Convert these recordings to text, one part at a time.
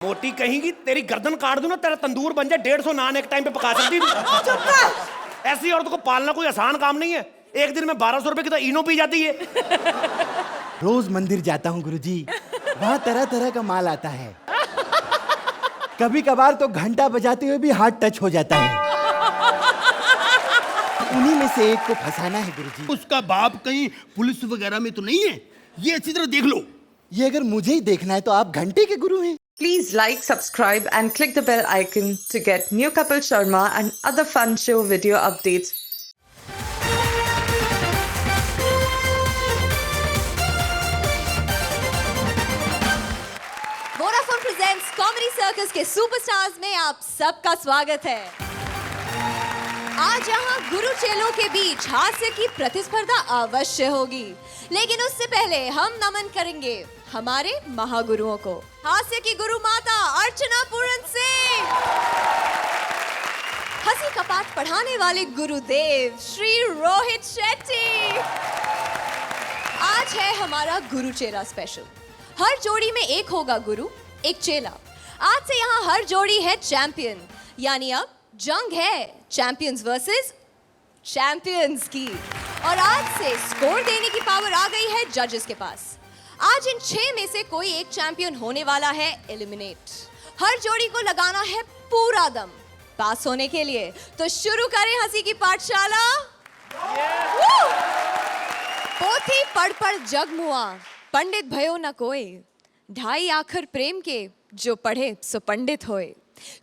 मोटी कहेंगी तेरी गर्दन काट दूं ना, तेरा तंदूर बन जाए, 150 नान एक टाइम पे पका सकती थी। ऐसी औरत को पालना कोई आसान काम नहीं है। एक दिन में 1200 रुपए की तो इनो पी जाती है। रोज मंदिर जाता हूँ गुरुजी, वहाँ तरह तरह का माल आता है। कभी कभार तो घंटा बजाते हुए भी हाथ टच हो जाता है। उन्हीं में से एक को फंसाना है गुरुजी। उसका बाप कहीं पुलिस वगैरह में तो नहीं है, ये अच्छी तरह देख लो। ये अगर मुझे ही देखना है तो आप घंटे के गुरु हैं। Please like, subscribe and click the bell icon to get new Kapil Sharma and other fun show video updates. Vodafone presents comedy circus के सुपरस्टार्स में आप सबका स्वागत है। आज यहाँ गुरु चेलों के बीच हास्य की प्रतिस्पर्धा अवश्य होगी, लेकिन उससे पहले हम नमन करेंगे हमारे महागुरुओं को। हास्य की गुरु माता अर्चना पूरन सिंह, हंसी का पाठ पढ़ाने वाले गुरुदेव श्री रोहित शेट्टी। आज है हमारा गुरु चेला स्पेशल। हर जोड़ी में एक होगा गुरु, एक चेला। आज से यहाँ हर जोड़ी है चैंपियन, यानी अब जंग है चैंपियंस वर्सेस चैंपियंस की। और आज से स्कोर देने की पावर आ गई है जजेस के पास। आज इन 6 में से कोई एक चैंपियन होने वाला है एलिमिनेट। हर जोड़ी को लगाना है पूरा दम पास होने के लिए। तो शुरू करें हंसी की पाठशाला। पोथी पढ़ पढ़ जग मुआ, पंडित भयो न कोई। ढाई आखर प्रेम के, जो पढ़े सो पंडित होए।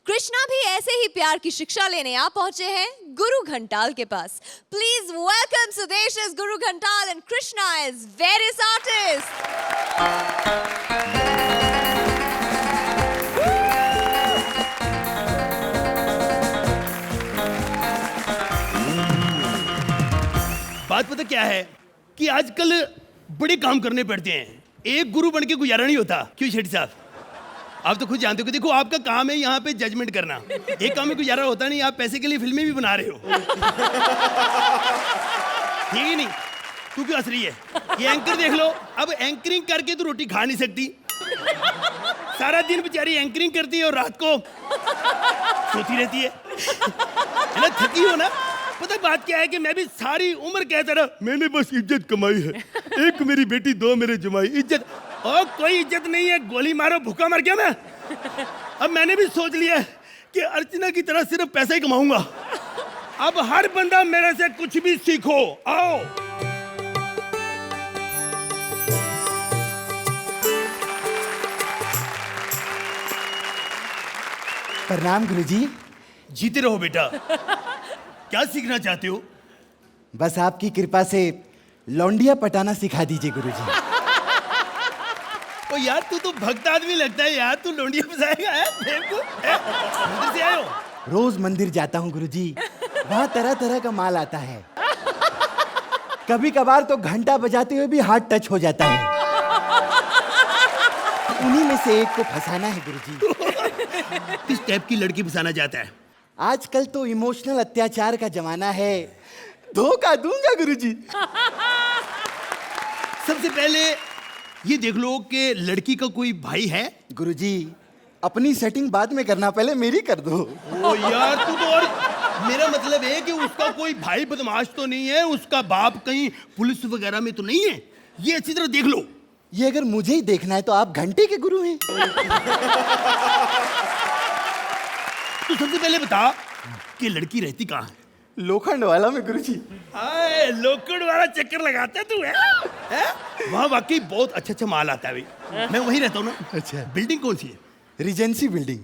कृष्णा भी ऐसे ही प्यार की शिक्षा लेने आ पहुंचे हैं गुरु घंटाल के पास। Please welcome Sudesh as Guru Ghantal and Krishna as various artist. बात पता क्या है कि आजकल बड़े काम करने पड़ते हैं, एक गुरु बन के गुजारा नहीं होता। क्यों शेट्टी साहब, आप तो खुद जानते हो कि देखो आपका काम है यहाँ पे जजमेंट करना। एक काम में गुजारा होता नहीं, आप पैसे के लिए फिल्में भी बना रहे हो। ठीक है नहीं, तू क्यों हंस रही है? ये एंकर देख लो, अब एंकरिंग करके तो रोटी खा नहीं सकती। सारा दिन बेचारी एंकरिंग करती है और रात को सोती रहती है ना, थकी हो ना। पता बात क्या है कि मैं भी सारी उम्र कहता रहा मैंने बस इज्जत कमाई है, एक मेरी बेटी, 2 मेरे जमाई। इज्जत और कोई इज्जत नहीं है, गोली मारो भूखा मर गया मैं। अब मैंने भी सोच लिया कि अर्चना की तरह सिर्फ पैसा ही कमाऊंगा। अब हर बंदा मेरे से कुछ भी सीखो, आओ। प्रणाम गुरुजी। जीते रहो बेटा। क्या सीखना चाहते हो? बस आपकी कृपा से लौंडिया पटाना सिखा दीजिए गुरुजी। ओ यार, तू तो भक्त आदमी लगता है यार, तू लौंडिया बजाएगा है? मंदिर से आए हो? रोज मंदिर जाता हूँ गुरुजी, वहाँ तरह तरह का माल आता है। कभी कभार तो घंटा बजाते हुए भी हाथ टच हो जाता है। उन्हीं में से एक को फंसाना है गुरुजी। किस टाइप की लड़की फंसाना चाहता है? आजकल तो इमोशनल अत्याचार का जमाना है, धोखा दूंगा गुरुजी। सबसे पहले ये देख लो कि लड़की का कोई भाई है? गुरुजी, अपनी सेटिंग बाद में करना, पहले मेरी कर दो। ओ यार, तू तो और मेरा मतलब है कि उसका कोई भाई बदमाश तो नहीं है, उसका बाप कहीं पुलिस वगैरह में तो नहीं है, ये अच्छी तरह देख लो। ये अगर मुझे ही देखना है तो आप घंटे के गुरु हैं। तो सबसे पहले बता कि लड़की रहती कहाँ है? लोखंड वाला में गुरुजी। आए, लोकड़ वाला चक्कर लगाता तू है? वहाँ वाकई बहुत अच्छा अच्छा माल आता है भाई। मैं वहीं रहता हूँ ना। अच्छा। बिल्डिंग कौन सी है? Regency building.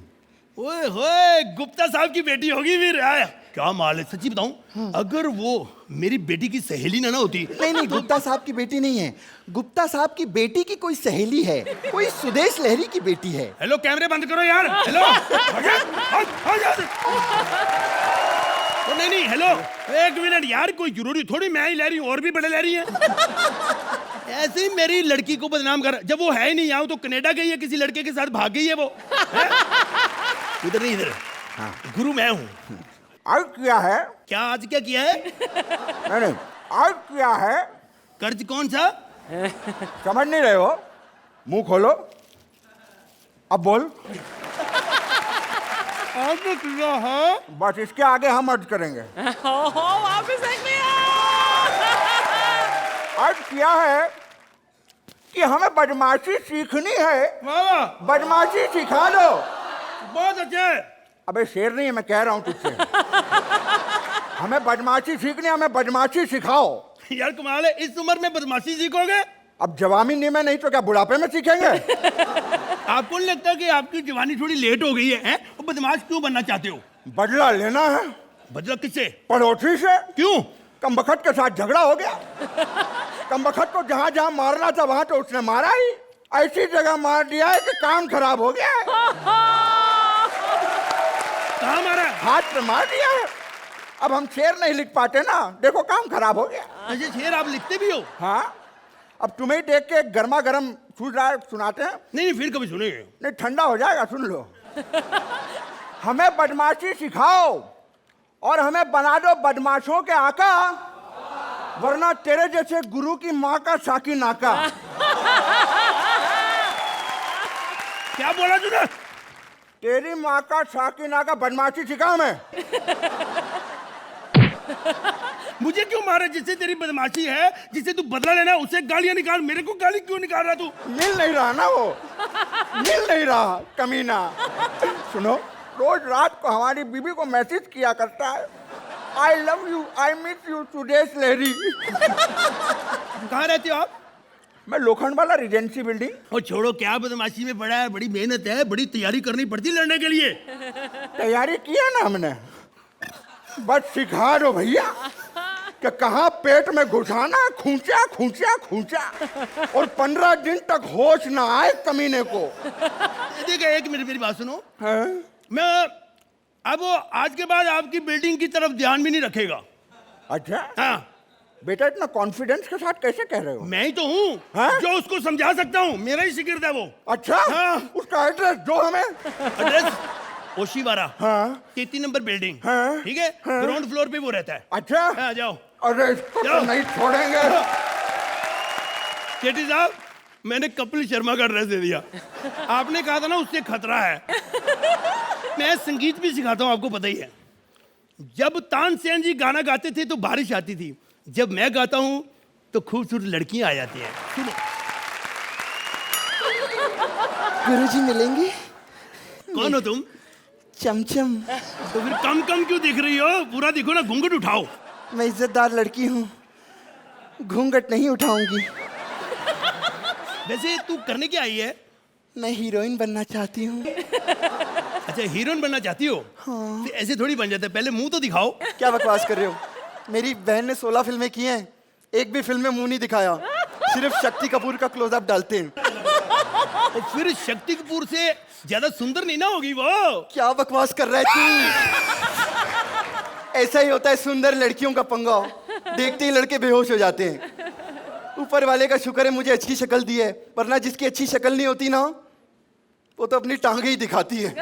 ओए होए, गुप्ता साहब की बेटी होगी फिर। आया क्या माल है, सच्ची बताऊं? हाँ। अगर वो मेरी बेटी की सहेली ना होती। नहीं, गुप्ता साहब की बेटी नहीं है, गुप्ता साहब की बेटी की कोई सहेली है, कोई सुदेश लहरी की बेटी है। हेलो, कैमरे बंद करो यार। हेलो, नहीं, हेलो, एक मिनट यार, कोई जरूरी थोड़ी मैं ही ले रही हूँ, और भी बड़े ले रही हैं। ऐसे ही मेरी लड़की को बदनाम कर। जब वो है ही नहीं यहाँ, तो कनाडा गई है, किसी लड़के के साथ भाग गई है वो। उधर नहीं, इधर। हाँ, गुरु मैं हूँ। आज क्या है? क्या आज क्या किया है? नहीं, आज क्या है? कर्ज कौन सा? समझ नहीं रहे हो? मुंह खोलो। अब बोल। आपने किया है। बस इसके आगे हम अर्ज करेंगे। वापस एक नहीं अर्ज किया है कि हमें बदमाशी सीखनी है, वाह, बदमाशी सिखा दो। बहुत अच्छे। अबे शेर नहीं है, मैं कह रहा हूं तुझसे। हमें बदमाशी सीखनी, हमें बदमाशी सिखाओ। यार कमाल है, इस उम्र में बदमाशी सीखोगे? अब जवानी में नहीं तो क्या बुढ़ापे में सीखेंगे? आपको नहीं लगता कि आपकी जवानी थोड़ी लेट हो गई है, हैं? और बदमाश क्यों बनना चाहते हो? बदला लेना है। बदला किससे? पड़ोसी से। क्यों? कमबख्त के साथ झगड़ा हो गया। कमबख्त को जहां जहां मारना था वहां तो उसने मारा ही, ऐसी जगह मार दिया है कि काम खराब हो गया है। कहाँ मारा? हाथ पे मार दिया है। अब हम शेर नहीं लिख पाते ना, देखो काम खराब हो गया। अच्छा शेर आप लिखते भी हो? हाँ, अब तुम्हें ही देख के गर्मा गर्म सूझ रहा है, सुनाते हैं। नहीं फिर कभी सुनेंगे। नहीं ठंडा हो जाएगा, सुन लो। हमें बदमाशी सिखाओ और हमें बना दो बदमाशों के आका, वरना तेरे जैसे गुरु की माँ का साकी नाका। क्या बोला तूने? तेरी माँ का साकी नाका, बदमाशी सिखाओ मैं। मुझे क्यों मारा? जिससे तेरी बदमाशी है, जिससे तू बदला लेना, उसे गालियां निकाल। मेरे को गाली क्यों निकाल रहा तू? मिल नहीं रहा ना वो, मिल नहीं रहा कमीना। सुनो, रोज रात को हमारी बीबी को मैसेज किया करता है, I love you, I miss you today's lady. कहाँ रहते हो आप? मैं लोखंड वाला रिजेंसी बिल्डिंग। और छोड़ो, क्या बदमाशी में पड़ा है, बड़ी मेहनत है, बड़ी तैयारी करनी पड़ती है लड़ने के लिए। तैयारी किया ना हमने, बस सिखा दो भैया कि कहाँ पेट में घुसाना, खूंचा खूंचा खूंचा, और 15 दिन तक होश ना आए कमीने को। देखिए एक मिनट मेरी बात सुनो। हाँ? मैं अब आज के बाद आपकी बिल्डिंग की तरफ ध्यान भी नहीं रखेगा। अच्छा हाँ, बेटा, इतना कॉन्फिडेंस के साथ कैसे कह रहे हो? मैं ही तो हूँ हाँ? जो उसको समझा सकता हूँ, मेरा ही शिगिर्द है वो। अच्छा हाँ। उसका एड्रेस दो हमें। एड्रेस ओशीवारा, हाँ 33 नंबर बिल्डिंग। हाँ। ठीक है, ग्राउंड फ्लोर पे वो रहता है। अच्छा हाँ, जाओ। अरे इसको तो जाओ। नहीं छोड़ेंगे। सेठी साहब, मैंने कपिल शर्मा का एड्रेस दे दिया। आपने कहा था ना उससे खतरा है। मैं संगीत भी सिखाता हूँ, आपको पता ही है। जब तानसेन जी गाना गाते थे तो बारिश आती थी, जब मैं गाता हूँ तो खूबसूरत लड़कियां आ जाती हैं। सुनो। गुरुजी मिलेंगे? कौन हो तुम? चमचम। तो फिर कम कम क्यों दिख रही हो? पूरा दिखो ना, घूंघट उठाओ। मैं इज्जतदार लड़की हूँ, घूंघट नहीं उठाऊंगी। वैसे तू करने क्या आई है? मैं हीरोइन बनना चाहती हूँ। अच्छा हीरोइन बनना चाहती हो? हाँ। तो ऐसे थोड़ी बन जाता है, पहले मुंह तो दिखाओ। क्या बकवास कर रहे हो? मेरी बहन ने 16 फिल्में की हैं, एक भी फिल्म में मुंह नहीं दिखाया, सिर्फ शक्ति कपूर का क्लोजअप डालते हैं। और फिर शक्ति कपूर से ज्यादा सुंदर नहीं ना होगी वो? क्या बकवास कर रहा है तू? ऐसा ही होता है सुंदर लड़कियों का पंगा, देखते ही लड़के बेहोश हो जाते हैं। ऊपर वाले का शुक्र है मुझे अच्छी शक्ल दी है, वरना जिसकी अच्छी शक्ल नहीं होती ना, वो तो अपनी टांगे ही दिखाती है।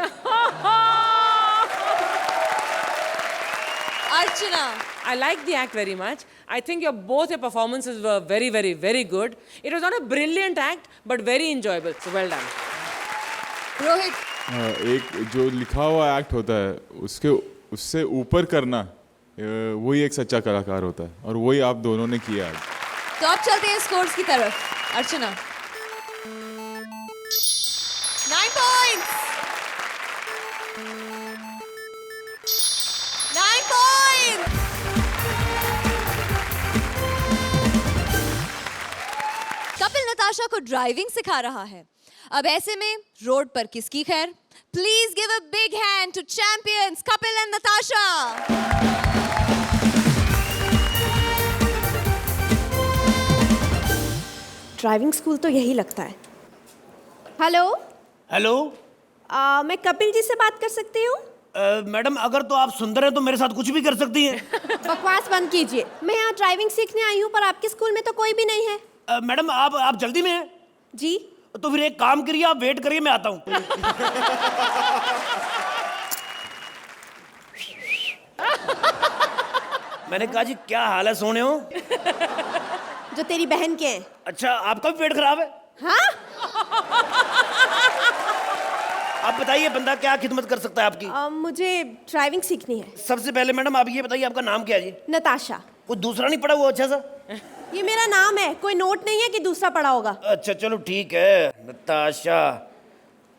Archana. I like the act very much. I think both your performances were very, very, very good. It was not a brilliant act, but very enjoyable. So well done. Rohit. एक जो लिखा हुआ एक्ट होता है उससे ऊपर करना, वही एक सच्चा कलाकार होता है, और वही आप दोनों ने किया आज। तो अब चलते हैं स्कोर्स की तरफ। अर्चना 9 points. 9 points. कपिल नताशा को ड्राइविंग सिखा रहा है। अब ऐसे में रोड पर किसकी खैर? Please give a big hand to champions Kapil and Natasha. Driving school तो यही लगता है। हेलो। हेलो। मैं कपिल जी से बात कर सकती हूँ? मैडम अगर तो आप सुंदर हैं तो मेरे साथ कुछ भी कर सकती हैं। बकवास बंद कीजिए। मैं यहाँ ड्राइविंग सीखने आई हूँ, पर आपके स्कूल में तो कोई भी नहीं है। मैडम आप जल्दी में हैं? जी। तो फिर एक काम करिए, आप वेट करिए, मैं आता हूँ। मैंने कहा जी क्या हाल है, सोने हो? जो तेरी बहन के हैं। अच्छा आपका भी पेट खराब है? हाँ? आप बताइए बंदा क्या खिदमत कर सकता है आपकी? मुझे ड्राइविंग सीखनी है। सबसे पहले मैडम आप ये बताइए आपका नाम क्या है जी? नताशा। कोई दूसरा नहीं पढ़ा वो अच्छा सा? ये मेरा नाम है, कोई नोट नहीं है कि दूसरा पढ़ा होगा। अच्छा चलो ठीक है नताशा।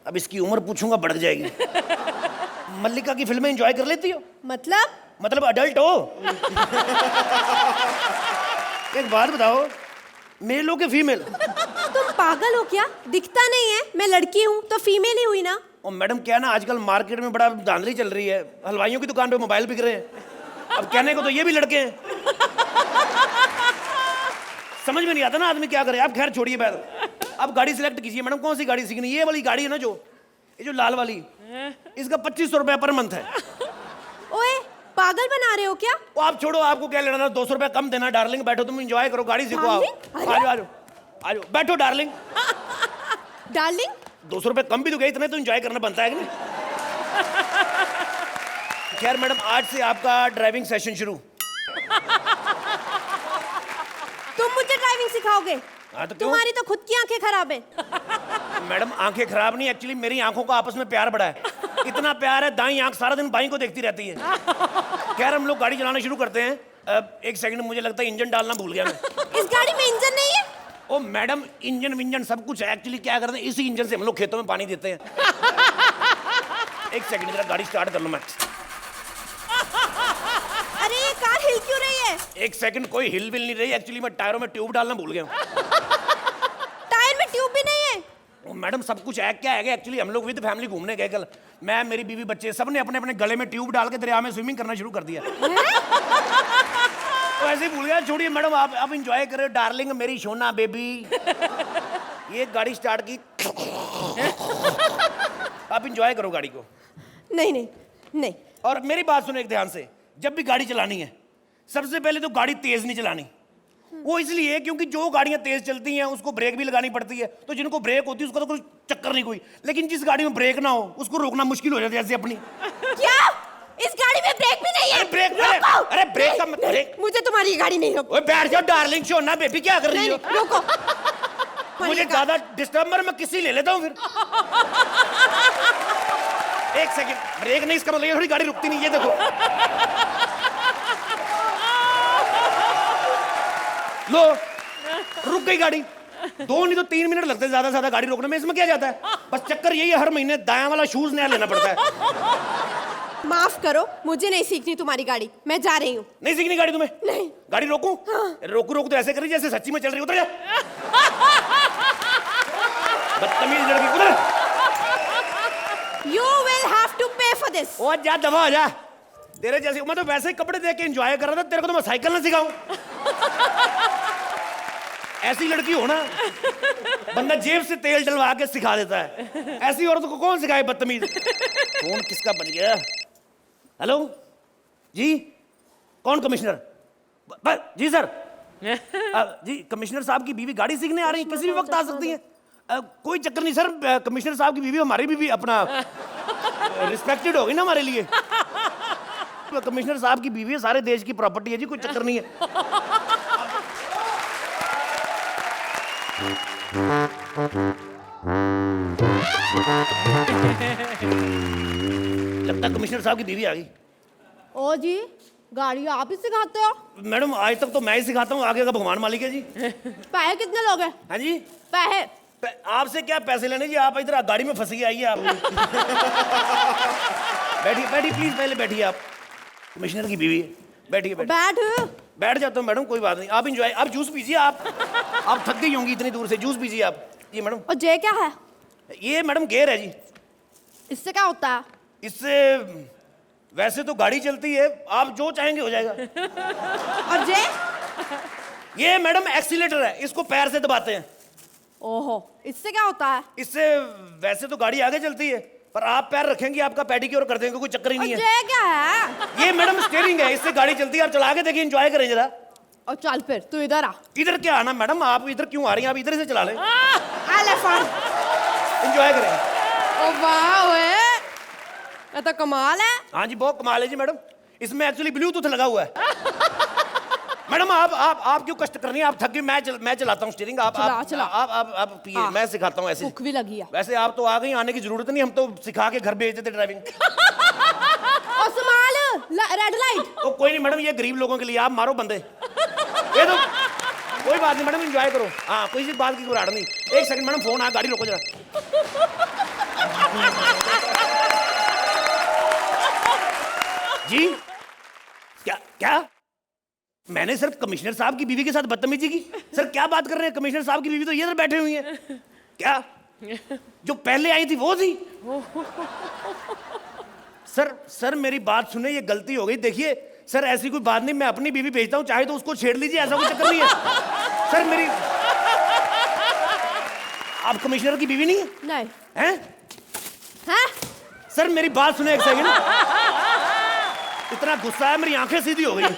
अब इसकी उम्र पूछूंगा बढ़ जाएगी। मल्लिका की फिल्में एंजॉय कर लेती हो? मतलब अडल्ट हो? एक बात बताओ, मेल हो के फीमेल? तुम पागल हो क्या? दिखता नहीं है, मैं लड़की हूँ तो फीमेल ही हुई ना। ओ मैडम क्या ना आजकल मार्केट में बड़ा धांधली चल रही है, हलवाइयों की दुकान पे मोबाइल बिक रहे हैं। अब कहने को तो ये भी लड़के हैं। समझ में नहीं आता ना आदमी क्या करे। आप खैर छोड़िए बात। अब गाड़ी सिलेक्ट कीजिए मैडम, कौन सी गाड़ी सीखनी? ये वाली गाड़ी है ना जो, ये जो लाल वाली, इसका 2500 रुपया पर मंथ है। ओए पागल बना रहे हो क्या? वो आप छोड़ो, आपको क्या लेना? 200 रुपया कम देना। डार्लिंग बैठो, तुम एंजॉय करो, गाड़ी सीखो। आओ आ जाओ बैठो डार्लिंग। डार्लिंग 200 रुपये कम भी तो गए, इतने तो एंजॉय करना बनता है कि नहीं? खैर मैडम आज से आपका ड्राइविंग सेशन शुरू। तुम मुझे ड्राइविंग सिखाओगे? हाँ तो क्यों? तुम्हारी तो खुद की आंखें खराब है। मैडम आंखें खराब नहीं, एक्चुअली मेरी आंखों का आपस में प्यार बड़ा है। इतना प्यार है दाईं आंख सारा दिन बाईं को देखती रहती है। खैर हम लोग गाड़ी चलाना शुरू करते हैं। अब एक सेकंड, मुझे लगता है इंजन डालना भूल गया मैं। इस गाड़ी में इंजन नहीं है? ओ मैडम इंजन विंजन सब कुछ है। एक्चुअली क्या करते हैं, इसी इंजन से हम लोग खेतों में पानी देते हैं। एक सेकंड जरा गाड़ी स्टार्ट कर लो मैं। अरे ये कार हिल क्यों रही है? एक सेकंड, कोई हिल विल नहीं रही। एक्चुअली मैं टायरों में ट्यूब डालना भूल गया हूँ। टायर में ट्यूब भी नहीं है? ओ मैडम सब कुछ है क्या है? एक्चुअली हम लोग विद फैमिली घूमने गए कल। मैं, मेरी बीवी, बच्चे सब ने अपने अपने गले में ट्यूब डाल के दरिया में स्विमिंग करना शुरू कर दिया। तो ऐसे ही भूल गया। छोड़िए मैडम, आप एंजॉय करो डार्लिंग, मेरी सोना बेबी। ये गाड़ी स्टार्ट की। आप एंजॉय करो गाड़ी को। नहीं नहीं नहीं। और मेरी बात सुनो एक ध्यान से, जब भी गाड़ी चलानी है सबसे पहले तो गाड़ी तेज नहीं चलानी। वो इसलिए क्योंकि जो गाड़ियां तेज चलती हैं उसको ब्रेक भी लगानी पड़ती है। तो जिनको ब्रेक होती है उसका तो कोई चक्कर नहीं कोई, लेकिन जिस गाड़ी में ब्रेक ना हो उसको रोकना मुश्किल हो जाता है। जैसे अपनी। क्या? इस गाड़ी में ब्रेक भी नहीं है? अरे ब्रेक, अरे ब्रेक का ब्रेक। मुझे तुम्हारी गाड़ी नहीं रोको। ओए बैठ जाओ डार्लिंग, सोना बेबी, क्या कर रही हो? रोको। मुझे ज्यादा डिस्टर्बर मैं किसी ले लेता हूँ फिर। एक सेकंड, ब्रेक नहीं इसका मतलब ये थोड़ी गाड़ी रुकती नहीं। ये देखो लो रुक गई गाड़ी। 2 नहीं तो 3 मिनट लगते ज्यादा से ज्यादा गाड़ी रोकने में। इसमें क्या जाता है? बस चक्कर यही है, हर महीने दायां वाला शूज नया लेना पड़ता है। माफ करो, मुझे नहीं सीखनी तुम्हारी गाड़ी, मैं जा रही हूँ। नहीं सीखनी गाड़ी तुम्हें? नहीं। गाड़ी रोकूं? हाँ। रोकू तो ऐसे करी जैसे सच्ची में चल रही। उतर जा बदतमीज लड़की, उतर। You will have to pay for this. ओ जा दबा जा। तेरे जैसे मैं तो वैसे ही कपड़े देख के एंजॉय कर रहा था, तेरे को तो मैं साइकिल ना सिखाऊं। ऐसी लड़की हो ना, बंदा जेब से तेल डलवा के सिखा देता है। ऐसी औरत को कौन सिखाए बदतमीज। फोन किसका बज गया? हेलो जी, कौन कमिश्नर? जी सर। जी कमिश्नर साहब की बीवी गाड़ी सीखने आ रही है, किसी भी वक्त आ सकती है। कोई चक्कर नहीं सर, कमिश्नर साहब की बीवी हमारी बीवी, अपना रिस्पेक्टेड होगी ना हमारे लिए। कमिश्नर साहब की बीवी है, सारे देश की प्रॉपर्टी है जी, कोई चक्कर नहीं है। लगता है कमिश्नर साहब की बीवी आ गई। ओ जी, गाड़ी आप ही सिखाते हो? मैडम आज तक तो मैं ही सिखाता हूँ, आगे का भगवान मालिक है जी। पैसे कितने लोगे? हाँ जी, पैसे आपसे क्या पैसे लेने जी? आप इधर गाड़ी में फंसी आइए आप। बैठिए बैठिए प्लीज, पहले बैठिए आप। कमिश्नर की बीवी है, बैठिए बैठिए। बैठ जाता हूँ मैडम, कोई बात नहीं। आप एंजॉय, आप जूस पीजिए। आप थक गई होंगी इतनी दूर से, जूस पीजिए आप। जी मैडम। और जे क्या है? ये मैडम गेयर है जी। इससे क्या होता है? इससे वैसे तो गाड़ी चलती है, आप जो चाहेंगे हो जाएगा। और जे? ये मैडम एक्सीलेटर है, इसको पैर से दबाते हैं। ओहो, इससे क्या होता है? इससे वैसे तो गाड़ी आगे चलती है, पर आप पैर रखेंगे आपका पेडिक्योर कर देंगे, कोई चक्कर ही नहीं है। जे क्या है? ये मैडम स्टीयरिंग है, इससे गाड़ी चलती है। आप चला के देखिए, एंजॉय करें जरा। और चल फिर तू इधर आ। इधर क्या आना मैडम, आप इधर क्यों आ रही हैं? आप इधर से चला लें, एंजॉय करें। ओ वाह, ये तो कमाल है। हाँ जी बहुत कमाल है जी मैडम। इसमें एक्चुअली ब्लूटूथ लगा हुआ है। मैडम आप क्यों कष्ट कर रही हैं? आप थक गई, मैं चलाता हूँ स्टीयरिंग। आप चला। आप पिए, मैं सिखाता हूँ ऐसे। भूख भी लगी है। वैसे आप तो आ गई, आने की जरूरत नहीं, हम तो सिखा के घर भेज देते ड्राइविंग। और संभाल रेड लाइट। ओ कोई नहीं मैडम, ये गरीब लोगों के लिए, आप मारो बंदे। ये तो कोई बात नहीं मैडम, एंजॉय करो। हाँ, कोई सी बात की घबराहट नहीं। एक सेकंड मैडम, फोन आ, गाड़ी रोको जरा। जी क्या मैंने सिर्फ कमिश्नर साहब की बीवी के साथ बदतमीजी की? सर क्या बात कर रहे हैं? कमिश्नर साहब की बीवी तो ये इधर बैठे हुई हैं। क्या जो पहले आई थी वो थी? सर मेरी बात सुने, ये गलती हो गई। देखिए सर, ऐसी कोई बात नहीं, मैं अपनी बीवी भेजता हूँ, चाहे तो उसको छेड़ लीजिए, ऐसा कोई चक्कर नहीं है। सर मेरी, आप कमिश्नर की बीवी नहीं है? नहीं हैं? हैं? सर मेरी बात सुने एक सेकंड। इतना गुस्सा है, मेरी आंखें सीधी हो गई।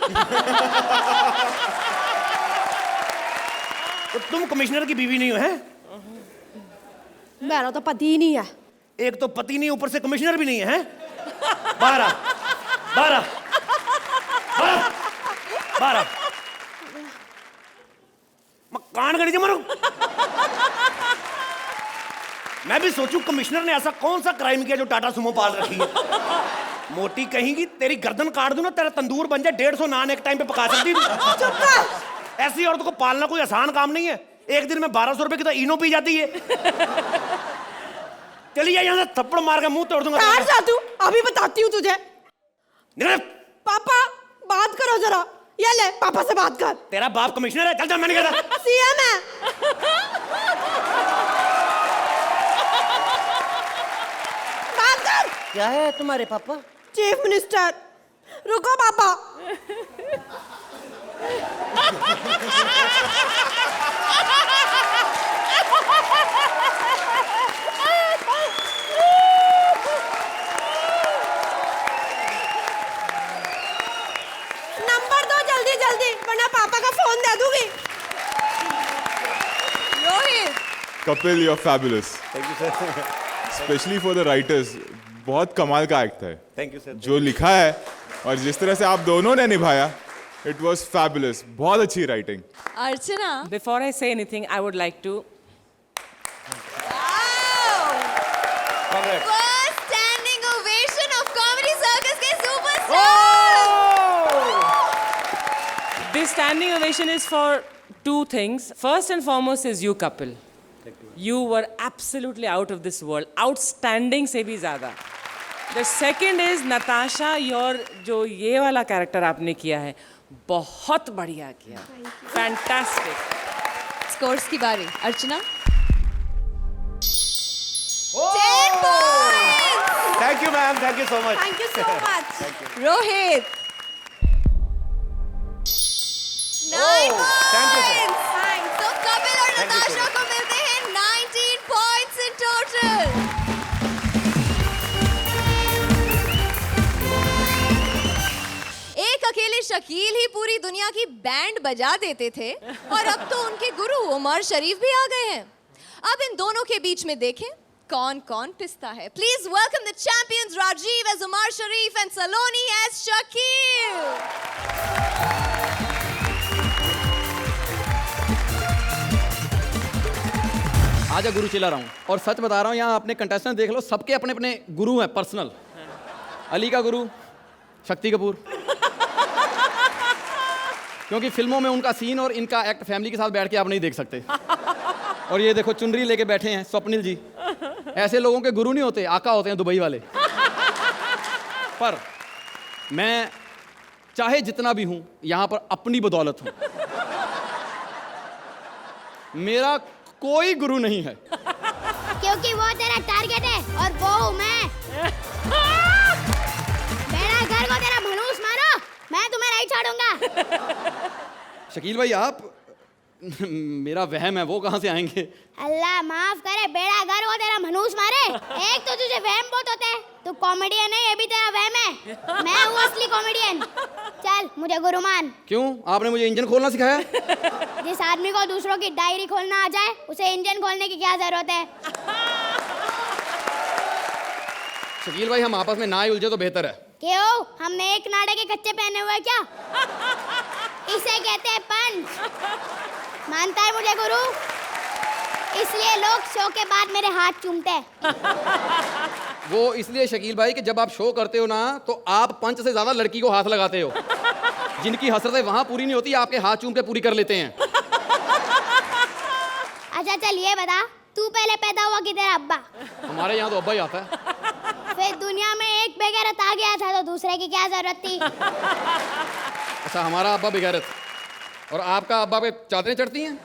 तो तुम कमिश्नर की बीवी नहीं हो? हैं? मेरा तो पति ही नहीं है। एक तो पति नहीं, ऊपर से कमिश्नर भी नहीं है। हैं? 12 मैं कान गड़ी मारू। मैं भी सोचूं कमिश्नर ने ऐसा कौन सा क्राइम किया जो टाटा सुमो पाल रखी है। मोटी कहेंगी, तेरी गर्दन काट दूं ना, तेरा तंदूर बन जाए, 150 नान एक टाइम पे पका सकती थी। ऐसी औरत को पालना कोई आसान काम नहीं है। एक दिन में 1200 रुपए की तो इनो पी जाती है। चलिए यहाँ से थप्पड़ मार के मुंह तोड़ दूंगा। कहाँ जा तू? अभी बताती हूँ तुझे। निकल। पापा बात करो जरा। ये ले, पापा से बात कर। तेरा बाप कमिश्नर है? चल जा, मैंने कहा सीएम है। बात कर। क्या है तुम्हारे पापा? Chief minister. रुको पापा। नंबर दो जल्दी जल्दी, वरना पापा का फोन दे दूंगी। Rohit. Kapil, you are fabulous. Thank you sir. Specially for the writers, बहुत कमाल का एक्ट है। Thank you sir. जो लिखा है और जिस तरह से आप दोनों ने निभाया, इट वॉज फैबुलस। बहुत अच्छी writing. Archana, Before I say anything, I would like to first standing ovation of comedy circus के superstar. This standing ovation is for two things. First and foremost is you, Kapil. You were absolutely out of this world. Outstanding से भी ज़्यादा. The second is Natasha, your जो ये वाला character आपने किया है, बहुत बढ़िया किया. Fantastic. स्कोर्स की बारी। अर्चना 10 points। Thank you ma'am, thank you so much. Thank you so much. Rohit 9 thank you, sir. points। तो कपिल और Thank you, sir. नताशा को मिलते हैं 19 points in total। एक अकेले शकील ही पूरी दुनिया की बैंड बजा देते थे और अब तो उनके गुरु उमर शरीफ भी आ गए हैं। अब इन दोनों के बीच में देखें कौन कौन पिसता है। Please welcome the champions, Rajiv as Umar Sharif and Saloni as Shakeel. आजा गुरु चिल्ला रहा हूँ और सच बता रहा हूँ, यहाँ अपने कंटेस्टेंट देख लो, सबके अपने अपने गुरु हैं पर्सनल। अली का गुरु शक्ति कपूर, क्योंकि फिल्मों में उनका सीन और इनका एक्ट फैमिली के साथ बैठ के आप नहीं देख सकते। और ये देखो चुनरी लेके बैठे हैं स्वप्निल जी। ऐसे लोगों के गुरु नहीं होते, आका होते हैं दुबई वाले। पर मैं चाहे जितना भी हूं यहाँ पर अपनी बदौलत हूं, मेरा कोई गुरु नहीं है। क्योंकि वो तेरा टारगेट है और वो हूँ मैं। मेरा घर को तेरा भनूस मारो, मैं तुम्हें नहीं छोड़ूंगा। शकील भाई आप मेरा वहम है, वो कहाँ से आएंगे? अल्लाह माफ करे, बेड़ा घर वो तेरा मनूस मारे। एक तो तुझे वहम बहुत होते है, तू कॉमेडियन है, ये भी तेरा वहम है। मैं हूँ असली कॉमेडियन। चल मुझे गुरु मान। क्यों, आपने मुझे इंजन खोलना सिखाया? जिस आदमी को दूसरों की डायरी खोलना आ जाए, उसे इंजन खोलने की क्या जरूरत है? शकील भाई हम आपस में ना ही उलझे तो बेहतर है। क्यों, हमने एक नाड़े के कच्चे पहने हुए क्या? इसे कहते हैं पंच। मानता है मुझे गुरु, इसलिए लोग शो के बाद मेरे हाथ चूमते हैं। वो इसलिए शकील भाई कि जब आप शो करते हो ना तो आप पंच से ज्यादा लड़की को हाथ लगाते हो। जिनकी हसरतें वहां पूरी नहीं होती आपके हाथ चूम के पूरी कर लेते हैं। अच्छा चल ये बता, तू पहले पैदा हुआ कि तेरा अब्बा? हमारे यहाँ तो अब्बा ही आता है। फिर दुनिया में एक बेगैरत आ गया था तो दूसरे की क्या जरूरत थी? अच्छा, हमारा अब्बा बेगैरत और आपका अब्बा पे चादरें चढ़ती हैं।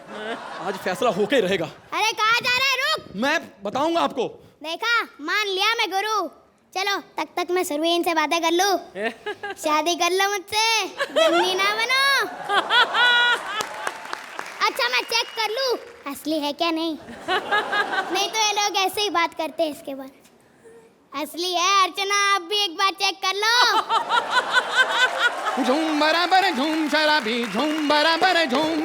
आज फैसला होके ही रहेगा। अरे कहाँ जा रहा है? रुक, मैं बताऊंगा आपको। देखा, मान लिया मैं गुरु। चलो तक मैं सुरवीन से बातें कर लूं। शादी कर लो मुझसे, जमनी ना बनो। अच्छा मैं चेक कर लूं असली है क्या नहीं। नहीं तो ये लोग ऐसे ही बात करते हैं इसके बाद। असली है अर्चना, आप भी एक बार चेक कर लो। झूम बराबर झूम शराबी, झूम बराबर झूम,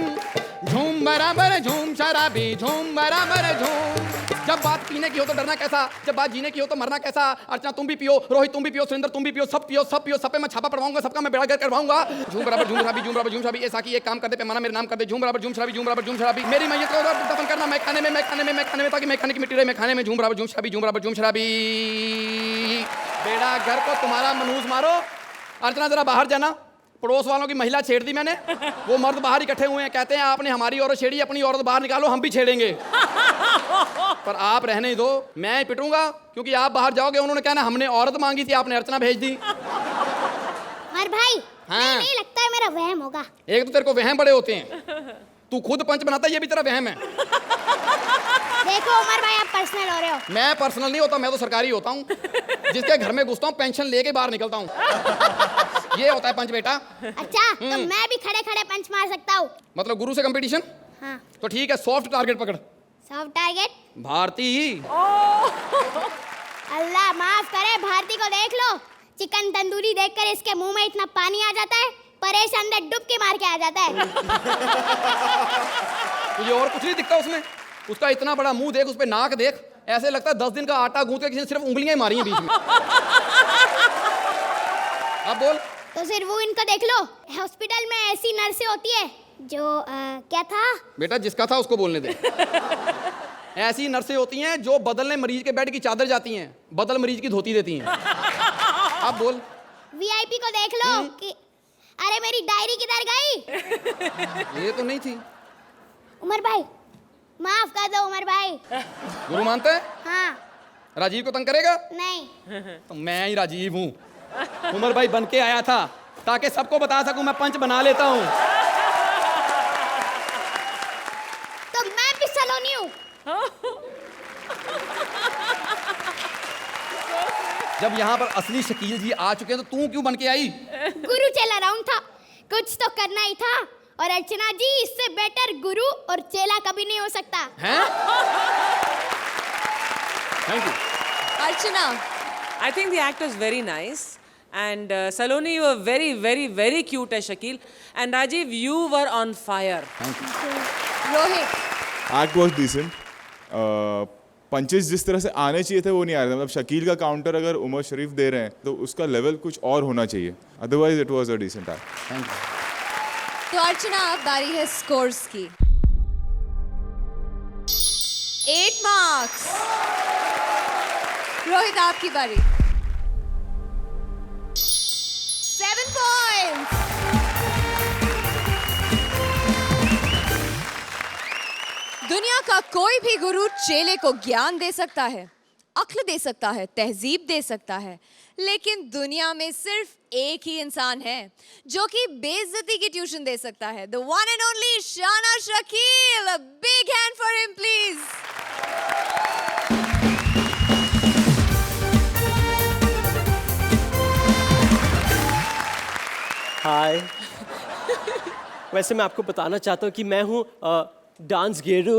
झूम बराबर झूम शराबी, झूम बराबर झूम। जब बात पीने की हो तो डरना कैसा, जब बात जीने की हो तो मरना कैसा। अर्चना तुम भी पियो, रोहित तुम भी पियो, सुरेंद्र तुम भी पियो, सब पियो, सब पियो, सब पे मैं छापा पड़वाऊंगा, सबका मैं बेड़ा गर्क करवाऊंगा। झूम बराबर झूम शराबी, झूम बराबर झूम शराबी। ऐसा कि एक काम कर दे, पैमाना मेरे नाम कर दे। झूम बराबर झूम शराबी, झूम बराबर झूम शराबी। मेरी मैयत को दफन करना मैं खाने में, मैं खाने में, मैं खाने में, ताकि मैं खाने की मिट्टी रहे मैं खाने में। झूम बराबर झूम शराबी, झूम बराबर झूम शराबी। बेड़ा घर को तुम्हारा मनूस मारो। अर्चना जरा बाहर जाना, पड़ोस वालों की महिला छेड़ दी मैंने। वो मर्द बाहर इकट्ठे हुए हैं, कहते हैं आपने हमारी औरत छेड़ी, अपनी औरत बाहर निकालो, हम भी छेड़ेंगे। पर आप रहने ही दो, मैं ही पिटूंगा, क्योंकि आप बाहर जाओगे उन्होंने कहना हमने औरत मांगी थी, आपने अर्चना भेज दी। मर भाई, हाँ। नहीं लगता है मेरा वहम होगा। एक तो तेरे को वहम बड़े होते हैं, तू खुद पंच बनाता है, ये भी तेरा वहम है। देखो उमर भाई, आप पर्सनल हो रहे हो। मैं पर्सनल नहीं होता, मैं तो सरकारी होता हूँ। जिसके घर में घुसता हूँ पेंशन लेके बाहर निकलता हूँ। ये होता है पंच बेटा। अच्छा तो मैं भी खड़े खड़े पंच मार सकता हूँ? मतलब गुरु से कंपटीशन? हाँ। तो ठीक है, सॉफ्ट टारगेट पकड़। Soft target? भारती। अल्लाह माफ करे, भारती को देख लो, चिकन तंदूरी देखकर इसके मुंह में इतना पानी आ जाता है, परेश अंदर डुबकी मार के आ जाता है। तुझे और कुछ नहीं दिखता उसमें? उसका इतना बड़ा मुंह देख, उस पे नाक देख, ऐसे लगता है 10 दिन का आटा गूंथ के किसी ने सिर्फ उंगलियां मारी हैं बीच में। अब बोल। तो सिर्फ वो इनको देख लो, हॉस्पिटल में ऐसी नर्सें होती है जो क्या था बेटा, जिसका था उसको बोलने दे। ऐसी नर्सें होती हैं जो बदलने मरीज के बेड की चादर जाती हैं, बदल मरीज की धोती देती हैं। अब बोल। वीआईपी को देख लो कि अरे मेरी डायरी किधर गई? ये तो नहीं थी। उमर भाई माफ कर दो उमर भाई। गुरु मानते हैं? हाँ। राजीव को तंग करेगा? नहीं। तो मैं ही राजीव हूँ। उमर भाई बन के आया था ताकि सबको बता सकूं मैं पंच बना लेता हूँ। तो मैं भी सलोनी हूँ। जब यहाँ पर असली शकील जी आ चुके हैं तो तू क्यों बन के आई? गुरु चेला राउंड था, कुछ तो करना ही था। और अर्चना जी, इससे बेटर गुरु और चेला कभी नहीं हो सकता। हैं? Thank you. Archana. I think the act was very nice. And Saloni, you were very, very, very cute as Shakil. And Rajiv, you were on fire. Rohit. Act was decent. Punches जिस तरह से आने चाहिए थे वो नहीं आ रहे थे। मतलब शकील का काउंटर अगर उमर शरीफ दे रहे हैं तो उसका लेवल कुछ और होना चाहिए, otherwise it was a decent act. Thank you. तो अर्चना, अब बारी है स्कोर्स की। 8 मार्क्स। रोहित, आपकी बारी। 7 पॉइंट्स। दुनिया का कोई भी गुरु चेले को ज्ञान दे सकता है, अक्ल दे सकता है, तहजीब दे सकता है, लेकिन दुनिया में सिर्फ एक ही इंसान है जो कि बेइज्जती की ट्यूशन दे सकता है। The one and only शाना Shakeel. A big hand for him, please. हाय। वैसे मैं आपको बताना चाहता हूँ कि मैं हूँ dance Guru.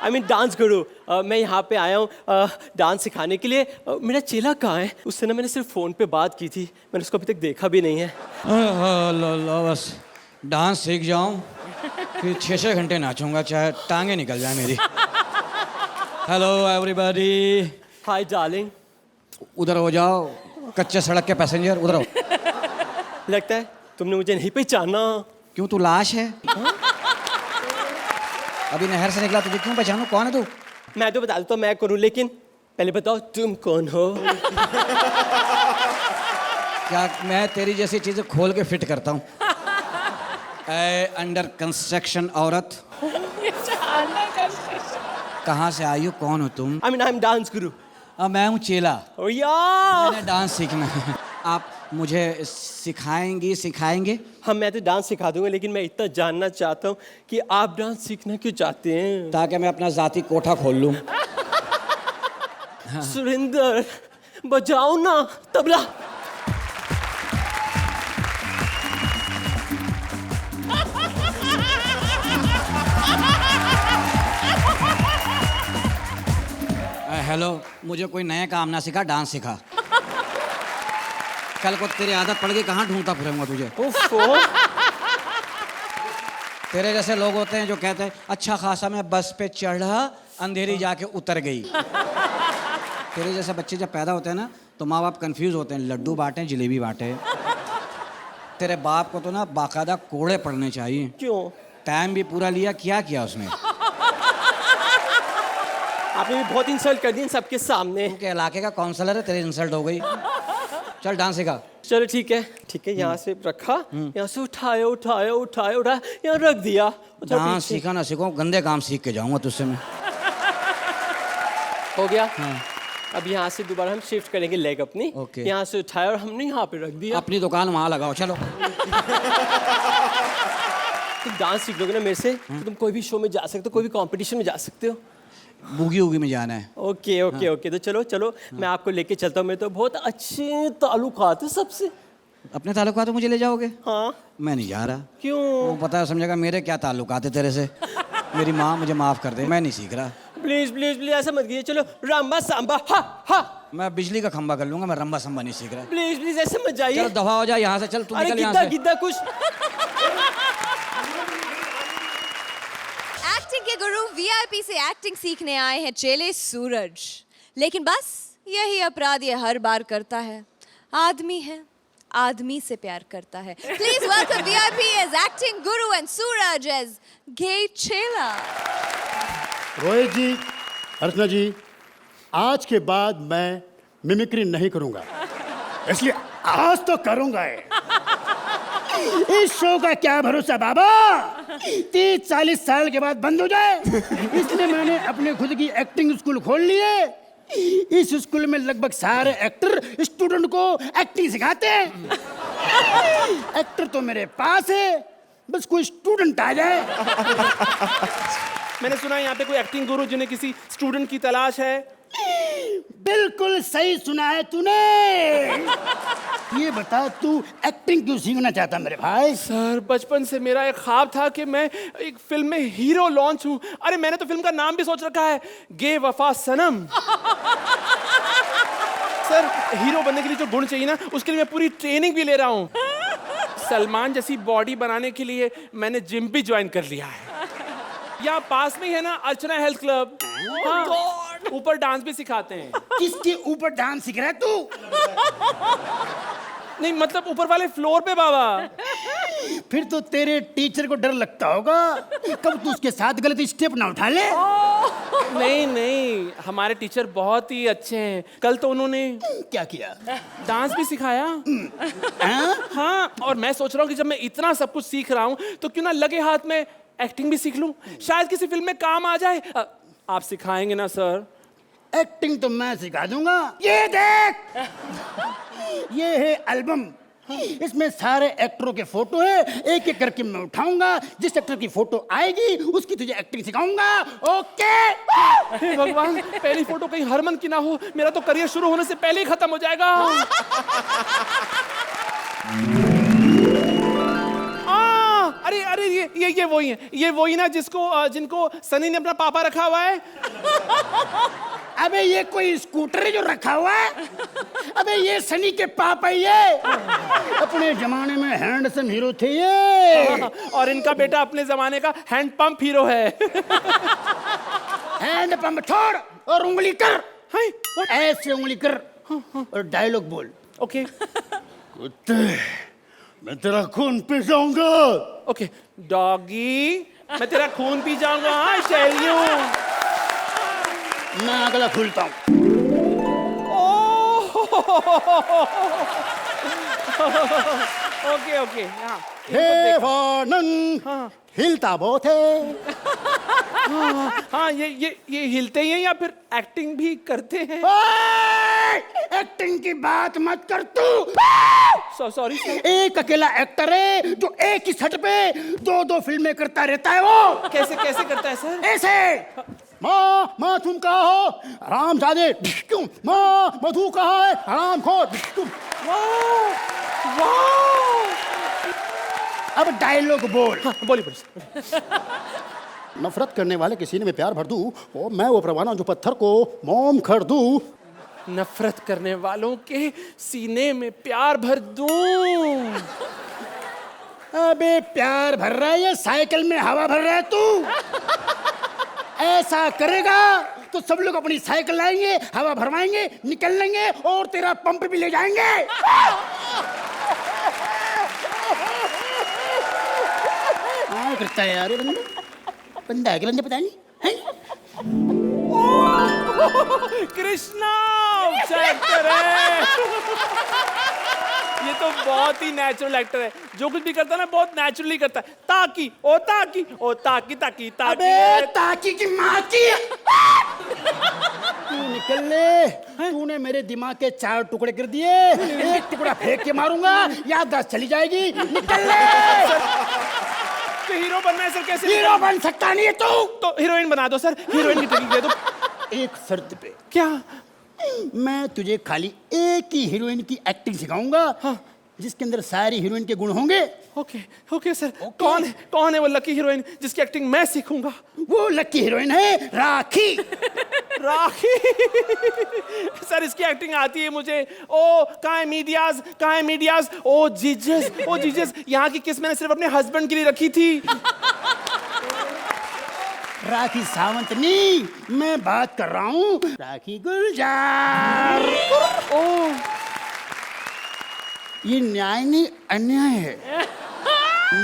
I mean dance गुरु। मैं यहाँ पे आया हूँ डांस सिखाने के लिए। मेरा चेला कहाँ है? उससे ना मैंने सिर्फ फ़ोन पे बात की थी, मैंने उसको अभी तक देखा भी नहीं है। लो बस डांस सीख जाऊँ फिर 6-6 घंटे नाचूंगा, चाहे टांगे निकल जाए मेरी। Hello everybody. Hi darling. उधर हो जाओ, कच्चे सड़क के पैसेंजर उधर हो। लगता है तुमने मुझे नहीं पहचाना। क्यों, तू लाश है? अभी नहर से निकला, तुझे क्यों पहचानूं? कौन है तू? मैं तो बता देता हूँ मैं करूँ, लेकिन पहले बताओ तुम कौन हो? क्या मैं तेरी जैसी चीजें खोल के फिट करता हूँ? अंडर कंस्ट्रक्शन औरत, कहाँ से आई हो? कौन हो तुम? आई एम डांस गुरु। मैं हूँ चेला। ओ यार, मैंने डांस सीखना है। आप मुझे सिखाएंगे? हाँ, मैं तो डांस सिखा दूंगा, लेकिन मैं इतना जानना चाहता हूँ कि आप डांस सीखना क्यों चाहते हैं? ताकि मैं अपना जाती कोठा खोल लूँ। सुरेंद्र, बजाओ ना तबला। हेलो, मुझे कोई नया काम ना सिखा, डांस सिखा। कल को तेरी आदत पड़ गई, कहाँ ढूंढता फिरूंगा तुझे? तेरे जैसे लोग होते हैं जो कहते हैं अच्छा खासा मैं बस पे चढ़ा, अंधेरी जाके उतर गई। तेरे जैसे बच्चे जब पैदा होते हैं ना, तो माँ बाप कंफ्यूज होते हैं, लड्डू बांटे जलेबी बांटे। तेरे बाप को तो ना बाकायदा कोड़े पड़ने चाहिए। क्यों? टाइम भी पूरा लिया, क्या किया उसने? आपने भी बहुत इंसल्ट कर दी सबके सामने। तू के इलाके का काउंसलर है, तेरी इंसल्ट हो गई। चल डांस सिखा। चलो ठीक है, यहाँ से रखा, यहाँ से उठाया, यहाँ रख दिया। डांस सीखा ना सीखो, गंदे काम सीख के जाऊंगा तुझसे मैं। हो गया? हाँ। अब यहाँ से दोबारा हम शिफ्ट करेंगे लेग अपनी। यहाँ से उठाया और हमने यहाँ पे रख दिया। अपनी दुकान वहाँ लगाओ, चलो। तुम डांस सीख लोगे ना मेरे से, तो तुम कोई भी शो में जा सकते हो, कोई भी कंपटीशन में जा सकते हो। बूगी उगी में जाना है। ओके ओके ओके, तो चलो मैं आपको लेके चलता हूँ। मैं तो बहुत अच्छे ताल्लुकात है सबसे। अपने ताल्लुकात मुझे ले जाओगे? हाँ। मैं नहीं जा रहा। क्यों? वो पता है, समझेगा मेरे क्या ताल्लुकात है तेरे से। मेरी माँ मुझे माफ कर दे, मैं नहीं सीख रहा। प्लीज प्लीज प्लीज ऐसा मत कीजिए। चलो रंबा सांबा हा हा। मैं बिजली का खंबा कर लूंगा, मैं रंबा संबा नहीं सीख रहा। प्लीज प्लीज ऐसे मत जाइए। चल दफा हो जा यहाँ से, चल तू निकल यहाँ से। गिद्दा कुछ। एक्टिंग के गुरु वीआईपी से एक्टिंग सीखने आए हैं चेले सूरज, लेकिन बस यही अपराध ये हर बार करता है। आदमी है, आदमी से प्यार करता है। Please welcome VIP as acting guru and Suraj as gay chela. Rohit जी, अर्चना जी, आज के बाद मैं मिमिक्री नहीं करूंगा, इसलिए आज तो करूंगा है। इस शो का क्या भरोसा बाबा, 30-40 साल के बाद बंद हो जाए, इसलिए मैंने अपने खुद की एक्टिंग स्कूल खोल ली है। इस स्कूल में लगभग सारे एक्टर स्टूडेंट को एक्टिंग सिखाते हैं। एक्टर तो मेरे पास है, बस कोई स्टूडेंट आ जाए। मैंने सुना है यहाँ पे कोई एक्टिंग गुरु जिन्हें किसी स्टूडेंट की तलाश है। बिल्कुल सही सुना है तूने। ये बता, तू एक्टिंग क्यों सीखना चाहता मेरे भाई? सर, बचपन से मेरा एक ख्वाब था कि मैं एक फिल्म में हीरो लॉन्च हूँ। अरे मैंने तो फिल्म का नाम भी सोच रखा है, गे वफा सनम। सर, हीरो बनने के लिए जो गुण चाहिए ना, उसके लिए मैं पूरी ट्रेनिंग भी ले रहा हूँ। सलमान जैसी बॉडी बनाने के लिए मैंने जिम भी ज्वाइन कर लिया है। यहाँ पास में ही है ना अर्चना हेल्थ क्लब। हाँ, ऊपर डांस भी सिखाते हैं। किसके ऊपर डांस सीख रहा है तू? नहीं, मतलब ऊपर वाले फ्लोर पे बाबा। फिर तो तेरे टीचर को डर लगता होगा, कब तू उसके साथ गलत स्टेप ना उठा ले। नहीं नहीं, हमारे टीचर बहुत ही अच्छे हैं। कल तो उन्होंने क्या किया? डांस भी सिखाया। हाँ, और मैं सोच रहा हूँ कि जब मैं इतना सब कुछ सीख रहा हूँ, तो क्यों ना लगे हाथ में एक्टिंग भी सीख लूं, शायद किसी फिल्म में काम आ जाए। आप सिखाएंगे ना सर? एक्टिंग तो मैं सिखा दूंगा। ये देख, ये है एल्बम, इसमें सारे एक्टरों के फोटो है, एक एक करके मैं उठाऊंगा। जिस एक्टर की फोटो आएगी उसकी तुझे एक्टिंग सिखाऊंगा। ओके? हे भगवान, पहली फोटो कहीं हरमन की ना हो, मेरा तो करियर शुरू होने से पहले ही खत्म हो जाएगा। अरे अरे ये वही है, ये वही ना जिनको सनी ने अपना पापा रखा हुआ है। अबे ये कोई स्कूटर है जो रखा हुआ है? अबे ये सनी के पापा ही है, अपने जमाने में हैंडसम हीरो थे ये। और इनका बेटा अपने जमाने का हैंड पंप हीरो है। हैंड पंप छोड़ और उंगली कर। ऐसे उंगली कर और डायलॉग बोल। ओके। कुत्ते मैं तेरा खून पी जाऊंगा। ओके डॉगी, मैं तेरा खून पी जाऊंगा। हाँ टेल यू। मैं अगला खुलता हूँ। ओके ओके हाँ देवानंद हिलता बहुत है। हाँ ये हिलते ही हैं या फिर एक्टिंग भी करते हैं? एक्टिंग की बात मत कर तू। सॉरी एक अकेला एक्टर है जो एक ही छत पे दो फिल्में करता रहता है। वो कैसे करता है सर? ऐसे माँ तुम कहाँ हो हरामजादे, क्यों माँ मधु कहाँ है हरामखोर। अब डायलॉग बोल। हाँ, बोलिए। नफरत करने वाले के सीने में प्यार भर दूं और मैं वो परवाना जो पत्थर को मोम कर दूं। नफरत करने वालों के सीने में प्यार भर दूं। अबे प्यार भर रहा है या साइकिल में हवा भर रहा है तू? ऐसा करेगा तो सब लोग अपनी साइकिल लाएंगे, हवा भरवाएंगे, निकल लेंगे और तेरा पंप भी ले जाएंगे। हाँ करता है यार ये बंदा है कि बंदा पता नहीं है? कृष्णा एक्टर है। ये तो बहुत ही नेचुरल एक्टर है। जो कुछ भी करता है ना बहुत नेचुरली करता है। ताकी ताकी अबे ताकी की माँ की। तू निकल ले। तूने मेरे दिमाग के 4 टुकड़े कर दिए। एक टुकड़ा फेंक के मारूंगा याददाश्त चली जाएगी। निकल ले। तो हीरो बनना है सर? कैसे हीरो बन सकता नहीं है तू। तो हीरोइन बना दो सर। हीरोइन की ट्रेनिंग दे दो। एक शर्त पे। क्या? मैं तुझे खाली एक ही हीरोइन की एक्टिंग सिखाऊंगा। हाँ। जिसके अंदर सारी हीरोइन के गुण होंगे। Okay sir. कौन है वो लकी हीरोइन जिसकी एक्टिंग मैं सीखूंगा? वो लकी हीरोइन है राखी। राखी। सर इसकी एक्टिंग आती है मुझे। ओ कहाँ है मीडियाज। ओ जीजस यहाँ की किस मैंने सिर्फ अपने हस्बैंड के लिए रखी थी। राखी सावंत नहीं, मैं बात कर रहा हूँ राखी गुलजार। ओ ये न्याय नहीं अन्याय है।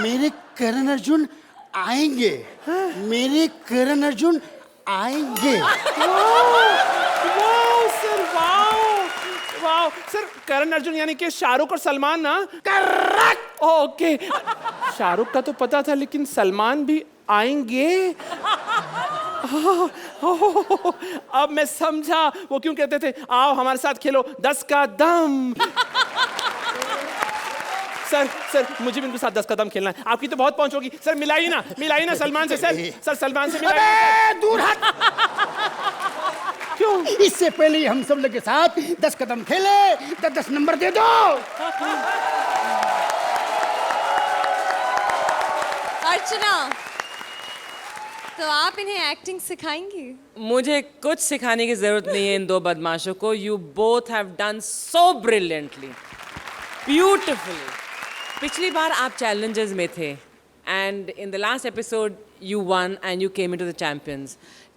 मेरे करण अर्जुन आएंगे। मेरे करण अर्जुन आएंगे। वाह सर। करण अर्जुन यानी कि शाहरुख और सलमान ना? करेक्ट। ओके शाहरुख का तो पता था लेकिन सलमान भी आएंगे। अब मैं समझा वो क्यों कहते थे आओ हमारे साथ खेलो 10 का दम। सर मुझे भी उनके साथ 10 कदम खेलना है। आपकी तो बहुत पहुंच होगी सर। मिलाइए ना सलमान से। सर सलमान से मिलाइए। दूर हट। क्यों? इससे पहले ही हम सब लोग के साथ 10 कदम खेले। 10 नंबर दे दो। अर्चना तो आप इन्हें एक्टिंग सिखाएंगी? मुझे कुछ सिखाने की जरूरत नहीं है इन दो बदमाशों को। You both have done so brilliantly, beautifully. पिछली बार आप चैलेंजर्स में थे and in the last episode you won and you came into the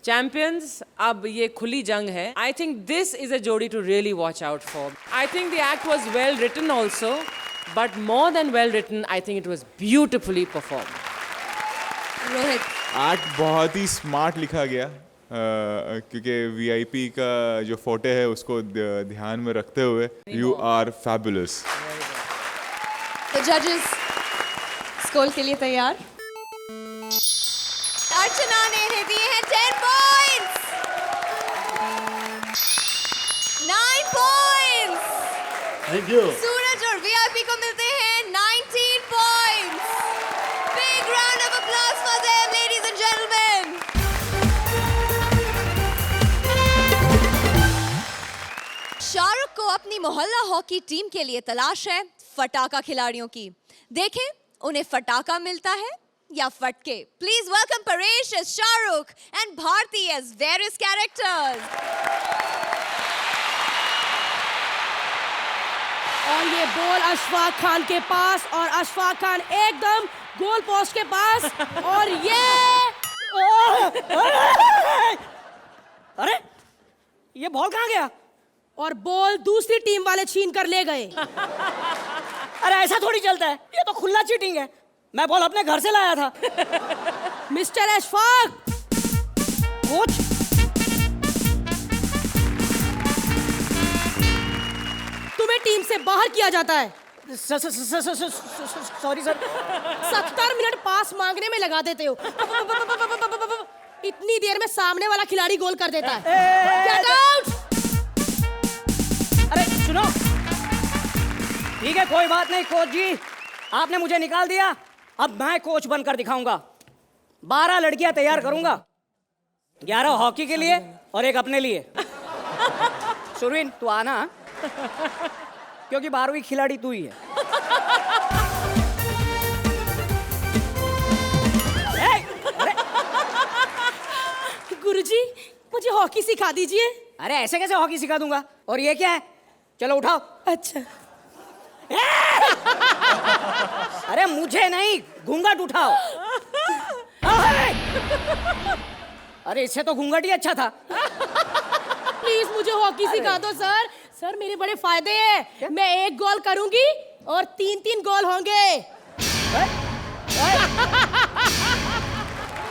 champions. अब ये खुली जंग है। I think this is a jodi to really watch out for. I think the act was well written also, but more than well written I think it was beautifully perform. Rohit act बहुत ही smart लिखा गया क्योंकि VIP का जो फोटे है उसको ध्यान में रखते हुए यू आर फैबुलस। तो जजेस स्कोर के लिए तैयार? अर्चना ने इन्हें दिए हैं 10 points. 9 points. Thank you. Suraj और वीआईपी को मिलते हैं 19 points. Big round of applause for them, ladies and gentlemen. Shahrukh को अपनी मोहल्ला हॉकी टीम के लिए तलाश है फटाका खिलाड़ियों की। देखें उन्हें फटाका मिलता है या फटके। Please welcome Paresh as Shahrukh and Bharti as various characters. और ये बॉल अशफाक खान के पास और अशफाक खान एकदम गोल पोस्ट के पास और ये अरे ये बॉल कहाँ गया? और बॉल दूसरी टीम वाले छीन कर ले गए। अरे ऐसा थोड़ी चलता है, ये तो खुला चीटिंग है। मैं बॉल अपने घर से लाया था। मिस्टर अशफाक, कोच तुम्हें टीम से बाहर किया जाता है। Sorry sir. 70 मिनट पास मांगने में लगा देते हो। इतनी देर में सामने वाला खिलाड़ी गोल कर देता है। Get out! अरे सुनो, ठीक है कोई बात नहीं कोच जी, आपने मुझे निकाल दिया, अब मैं कोच बनकर दिखाऊंगा। 12 लड़कियां तैयार करूंगा, 11 हॉकी के लिए और एक अपने लिए। सुरवीन तू आना, क्योंकि 12वीं खिलाड़ी तू ही है। गुरुजी, मुझे हॉकी सिखा दीजिए। अरे ऐसे कैसे हॉकी सिखा दूंगा? और ये क्या है? चलो उठाओ। अच्छा। अरे मुझे नहीं, घूंघट उठाओ। अरे इससे तो घूंघट ही अच्छा था। प्लीज मुझे हॉकी सिखा दो सर। सर मेरे बड़े फायदे हैं। मैं 1 गोल करूंगी और 3-3 गोल होंगे।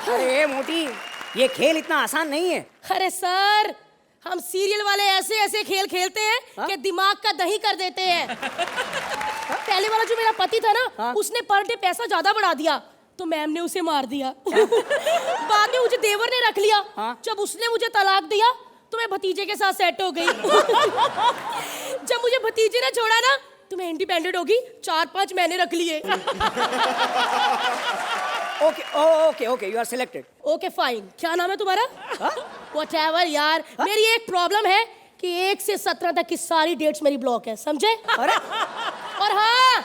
अरे मोटी, ये खेल इतना आसान नहीं है। अरे सर, हम सीरियल वाले ऐसे ऐसे खेल खेलते हैं कि दिमाग का दही कर देते हैं। पहले वाला जो मेरा पति था ना, उसने पर डे पैसा ज्यादा बढ़ा दिया, तो मैम ने उसे मार दिया। बाद में मुझे देवर ने रख लिया। जब उसने मुझे तलाक दिया तो मैं भतीजे के साथ सेट हो गई। जब मुझे भतीजे ने छोड़ा ना तो मैं इंडिपेंडेंट होगी। 4-5 महीने रख लिए। Okay okay, you are selected. Okay fine. क्या नाम है तुम्हारा? व्हाटएवर यार। मेरी एक प्रॉब्लम है कि 1 से 17 तक की सारी डेट्स मेरी ब्लॉक है, समझे? अरे और हाँ,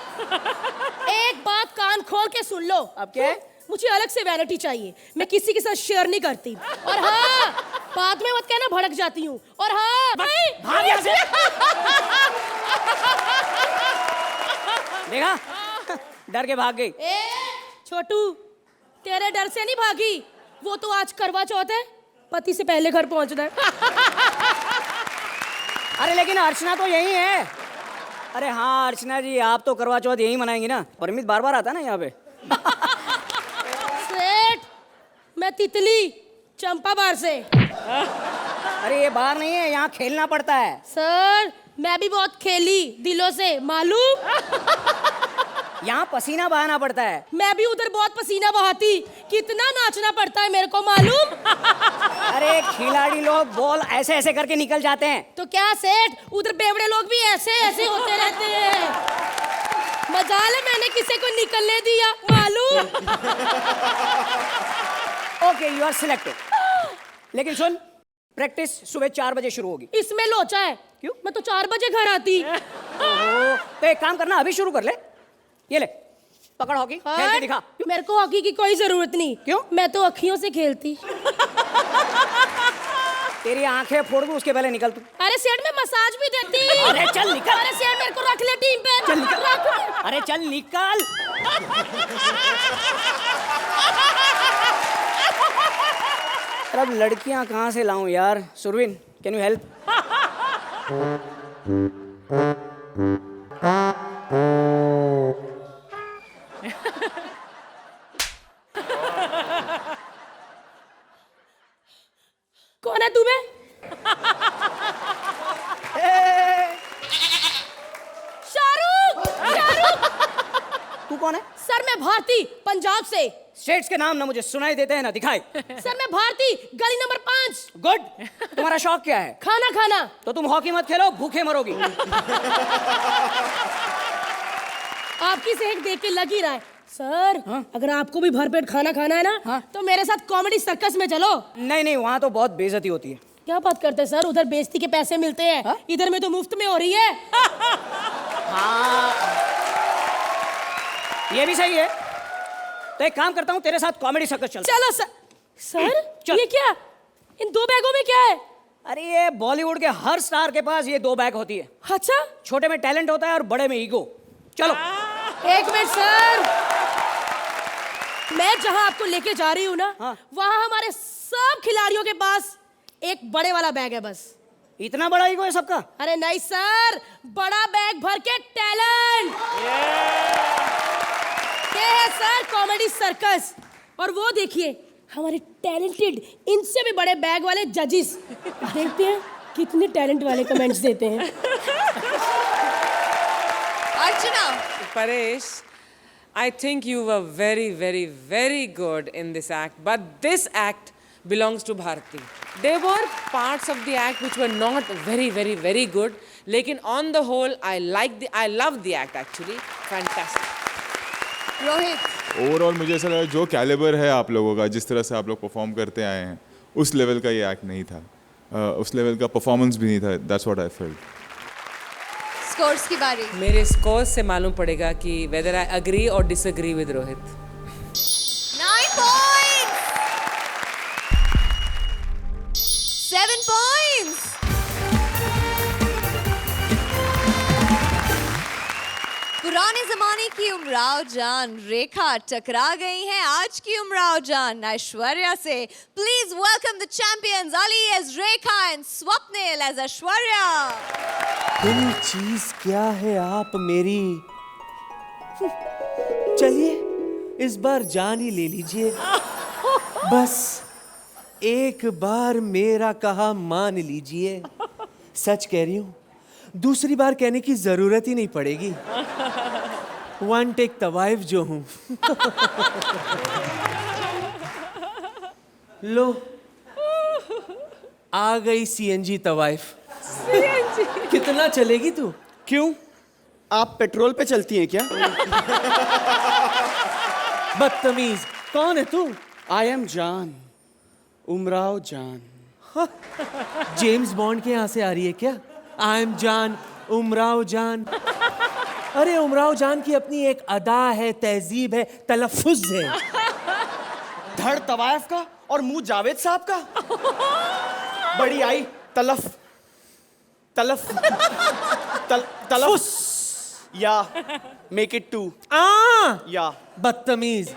एक बात कान खोल के सुन लो। अब क्या है? मुझे अलग से वैनिटी चाहिए, मैं किसी के साथ शेयर नहीं करती। और हाँ, बाद में मत कहना भड़क जाती हूँ। और हाँ, भाग यहाँ से। देखा, डर के भाग गई। छोटू, तेरे डर से नहीं भागी, वो तो आज करवा चौथ है, पति से पहले घर पहुंचना है। अरे लेकिन अर्चना तो यही है। अरे हाँ अर्चना जी, आप तो करवा चौथ यही मनाएंगी ना? परमित बार बार आता ना यहाँ पे। सेठ, मैं तितली चंपा बार से। अरे ये बार नहीं है, यहाँ खेलना पड़ता है। सर मैं भी बहुत खेली दिलों से, मालूम? यहाँ पसीना बहाना पड़ता है। मैं भी उधर बहुत पसीना बहाती, कितना नाचना पड़ता है मेरे को, मालूम? अरे खिलाड़ी लोग बॉल ऐसे ऐसे करके निकल जाते हैं। तो क्या सेठ, उधर बेवड़े लोग भी ऐसे ऐसे होते रहते हैं। मजाल है मैंने किसी को निकलने दिया, मालूम? Okay, you are selected. लेकिन सुन, प्रैक्टिस सुबह 4 बजे शुरू होगी। इसमें लोचा है। क्यों? मैं तो 4 बजे घर आती। तो एक काम करना, अभी शुरू कर ले। ये ले, पकड़ हॉकी, खेल के दिखा। मेरे को हॉकी की कोई जरूरत नहीं। क्यों? मैं तो अखियों से खेलती। तेरी आंखें फोड़ दूं उसके पहले निकल तू। अरे सेठ मैं मसाज भी देती। अरे चल निकल। अरे सेठ मेरे को रख ले टीम पे। चल निकल। अरे चल निकल। अब लड़कियां कहाँ से लाऊं यार? Surveen, can you help? कौन है तुम्हें? शाहरुख! तू कौन है? सर मैं भारती, पंजाब से। स्टेट्स के नाम ना मुझे सुनाई देते हैं ना दिखाई। सर मैं भारती, गली नंबर 5। गुड। तुम्हारा शौक क्या है? खाना खाना। तो तुम हॉकी मत खेलो, भूखे मरोगी। आपकी सेहत देख के लग ही रहा है। सर अगर आपको भी भरपेट खाना खाना है ना, तो मेरे साथ कॉमेडी सर्कस में चलो। नहीं नहीं, वहाँ तो बहुत बेइज्जती होती है। क्या बात करते हैं सर, उधर बेइज्जती के पैसे मिलते हैं। इधर में तो मुफ्त में हो रही है। हाँ ये भी सही है। तो एक काम करता हूँ, तेरे साथ कॉमेडी सर्कस चल। चलो सर। सर ये क्या, इन 2 बैगों में क्या है? अरे ये बॉलीवुड के हर स्टार के पास ये 2 बैग होती है। अच्छा। छोटे में टैलेंट होता है और बड़े में ईगो। चलो। एक मिनट सर, मैं जहां आपको लेके जा रही हूँ ना, वहां हमारे सब खिलाड़ियों के पास एक बड़े वाला बैग है बस। इतना बड़ा ईगो है सबका? अरे नहीं सर, बड़ा बैग भर के टैलेंट। ये है सर कॉमेडी सर्कस। और वो देखिए हमारे टैलेंटेड इनसे भी बड़े बैग वाले जजेस, देखते हैं कितने टैलेंट वाले कमेंट्स देते हैं। अर्चना, Paresh, I think you were very, very, very good in this act, but this act belongs to Bharti. There were parts of the act which were not very, very, very good. लेकिन on the whole, I love the act actually. Fantastic. Rohit, overall मुझे ऐसा लगा जो calibre है आप लोगों का, जिस तरह से आप लोग परफॉर्म करते आए हैं, उस लेवल का ये एक्ट नहीं था, उस लेवल का परफॉर्मेंस भी नहीं था. That's what I felt. Scores की बारी। मेरे स्कोर्स से मालूम पड़ेगा कि whether I agree or disagree with Rohit. 9 points. 7 points. पुराने जमाने की उमराव जान रेखा टकरा गई हैं आज की उमराव जान ऐश्वर्या से. Please welcome the champions, Ali as Rekha and Swapnil as Aishwarya. दिल चीज क्या है आप मेरी, चलिए इस बार जान ही ले लीजिए. बस एक बार मेरा कहा मान लीजिए. सच कह रही हूँ, दूसरी बार कहने की जरूरत ही नहीं पड़ेगी. वन टेक तवाइफ जो हूं. लो आ गई सीएनजी तवाइफ. कितना चलेगी तू? क्यों, आप पेट्रोल पे चलती हैं क्या? बदतमीज, कौन है तू? आई एम जान, उमराव जान. जेम्स बॉन्ड के यहाँ से आ रही है क्या? आई एम जान, उमराव जान. अरे उमराव जान की अपनी एक अदा है, तहजीब है, तलफ्फुज है. धड़ तवायफ का और मुंह जावेद साहब का. बड़ी आई तलफ तलफ तलफ या मेक इट टू या. बदतमीज,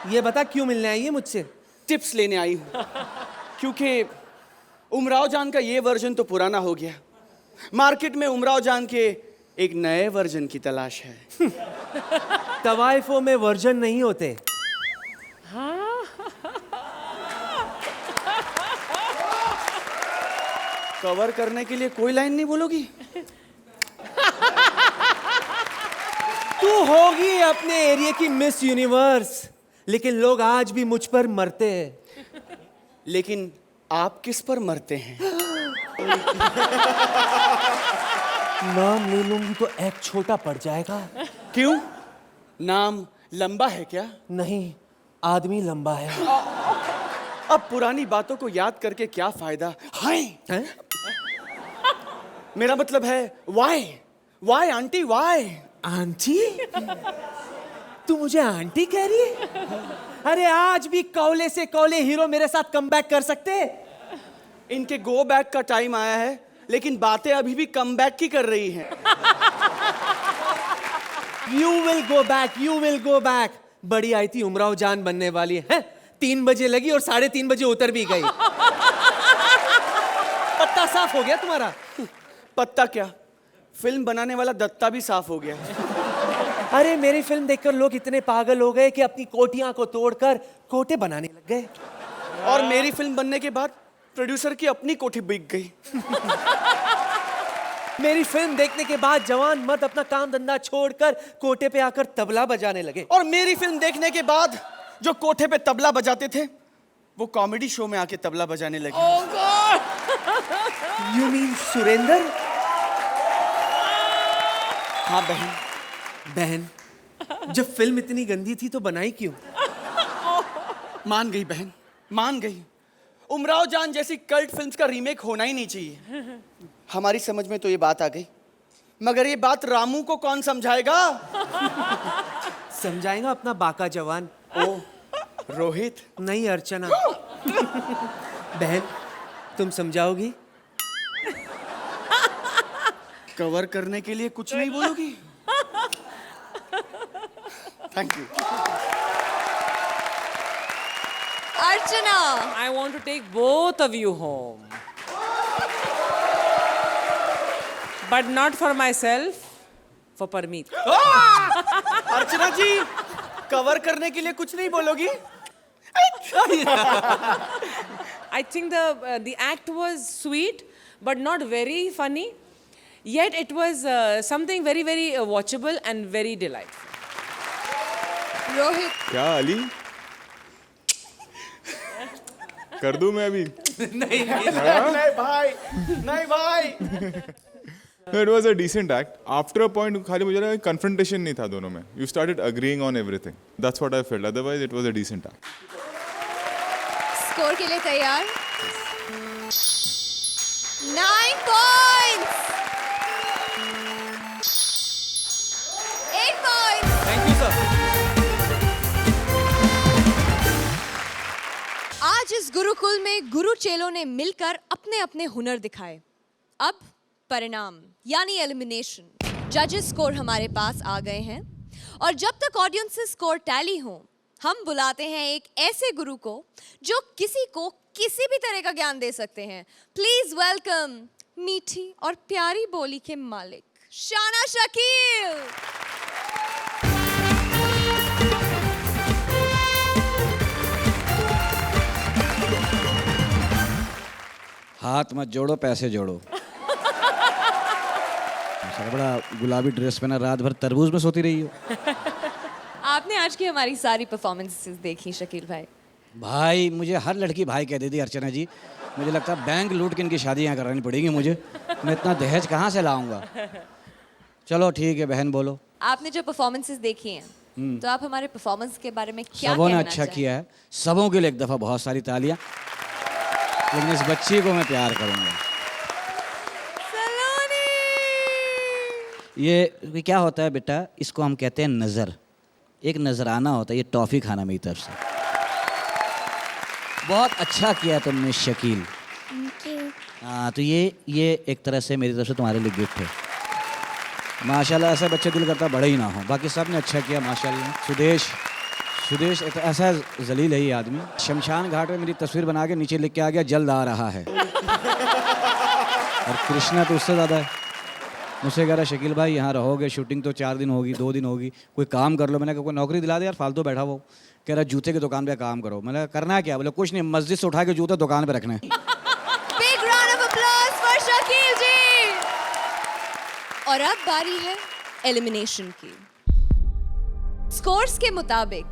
ये बता क्यों मिलने आई है मुझसे? टिप्स लेने आई हूँ, क्योंकि उमराव जान का ये वर्जन तो पुराना हो गया. मार्केट में उमराव जान के एक नए वर्जन की तलाश है. तवाइफों में वर्जन नहीं होते. कवर करने के लिए कोई लाइन नहीं बोलोगी? तू होगी अपने एरिया की मिस यूनिवर्स, लेकिन लोग आज भी मुझ पर मरते हैं. लेकिन आप किस पर मरते हैं? नाम ले लूंगी तो एक छोटा पड़ जाएगा. क्यों, नाम लंबा है क्या? नहीं, आदमी लंबा है. अब पुरानी बातों को याद करके क्या फायदा? हाय, मेरा मतलब है वाई आंटी, वाई. आंटी? तू मुझे आंटी कह रही है? अरे आज भी कौले से कौले हीरो मेरे साथ कमबैक कर सकते हैं. इनके गो बैक का टाइम आया है, लेकिन बातें अभी भी कम बैक की कर रही हैं. You will go back, you will go back. बड़ी आई थी उमराव जान बनने वाली है. 3 बजे लगी और 3:30 बजे उतर भी गई. पत्ता साफ हो गया तुम्हारा? पत्ता क्या, फिल्म बनाने वाला दत्ता भी साफ हो गया. अरे मेरी फिल्म देखकर लोग इतने पागल हो गए कि अपनी कोटियां को तोड़कर कोटे बनाने लग गए. और मेरी फिल्म बनने के बाद प्रोड्यूसर की अपनी कोठी बिक गई. मेरी फिल्म देखने के बाद जवान मर्द अपना काम धंधा छोड़कर कोटे पे आकर तबला बजाने लगे. और मेरी फिल्म देखने के बाद जो कोठे पे तबला बजाते थे, वो कॉमेडी शो में आके तबला बजाने लगे. Oh God! You mean Surendra? हाँ बहन. बहन, जब फिल्म इतनी गंदी थी तो बनाई क्यों? मान गई बहन, मान गई. उमराव जान जैसी कल्ट फिल्म्स का रीमेक होना ही नहीं चाहिए. हमारी समझ में तो ये बात आ गई, मगर ये बात रामू को कौन समझाएगा? समझाएगा अपना बाका जवान. ओ रोहित? नहीं अर्चना. बहन, तुम समझाओगी? कवर करने के लिए कुछ नहीं बोलोगी? Thank you. Archana, I want to take both of you home. But not for myself, for Parmeet. Archana ji cover करने के लिए कुछ नहीं बोलोगी? I think the act was sweet, but not very funny. Yet it was something very, very watchable and very delightful. Rohit क्या अली कर दूं मैं अभी? नहीं भाई, नहीं भाई. No, it was a decent act. After a point, खाली मुझे लगा confrontation नहीं था दोनों में. You started agreeing on everything. That's what I felt. Otherwise, it was a decent act. Score के लिए तैयार? 9 points. 8 points. Thank you, sir. आज इस गुरुकुल में गुरु चेलों ने मिलकर अपने अपने हुनर दिखाए. अब परिणाम यानी एलिमिनेशन. जजेस स्कोर हमारे पास आ गए हैं और जब तक ऑडियंस से स्कोर टैली हो हम बुलाते हैं एक ऐसे गुरु को जो किसी को किसी भी तरह का ज्ञान दे सकते हैं. प्लीज वेलकम मीठी और प्यारी बोली के मालिक शाना शकील. हाथ मत जोड़ो, पैसे जोड़ो. बड़ा गुलाबी ड्रेस पहना, रात भर तरबूज में सोती रही हो. आपने आज की हमारी सारी परफॉर्मेंसेस देखी शकील भाई? भाई मुझे हर लड़की भाई कह देती अर्चना जी. मुझे लगता है बैंक लूट के इनकी शादी यहाँ करानी पड़ेगी मुझे. मैं इतना दहेज कहाँ से लाऊंगा. चलो ठीक है बहन बोलो. आपने जो परफॉर्मेंसेस देखी हैं तो आप हमारे परफॉर्मेंस के बारे में क्या सबों ने कहना अच्छा चाहें? किया है. सबों के लिए एक दफ़ा बहुत सारी तालियां. लेकिन इस बच्ची को मैं प्यार करूंगा. ये क्या होता है बेटा, इसको हम कहते हैं नज़र. एक नजराना होता है, ये टॉफ़ी खाना मेरी तरफ से. बहुत अच्छा किया तुमने शकील. हाँ तो ये एक तरह से मेरी तरफ से तुम्हारे लिए गिफ्ट है. माशाल्लाह ऐसे बच्चे दिल करता बड़े ही ना हो. बाकी सब ने अच्छा किया माशाल्लाह. सुदेश ऐसा जलील है ये आदमी. शमशान घाट में मेरी तस्वीर बना के नीचे लिख के आ गया जल्द आ रहा है. और कृष्णा तो उससे ज़्यादा है. मुझसे कह रहा शकील भाई यहाँ रहोगे, शूटिंग तो 4 दिन होगी 2 दिन होगी, कोई काम कर लो. मैंने कहा कोई नौकरी दिला दे यार, फालतू बैठा वो. कह रहा जूते की दुकान पे काम करो. मैंने कहा करना क्या? बोले कुछ नहीं, मस्जिद से उठा के जूते दुकान पे रखने. Big round of applause for Shakeel जी. और अब बारी है एलिमिनेशन की. स्कोर्स के मुताबिक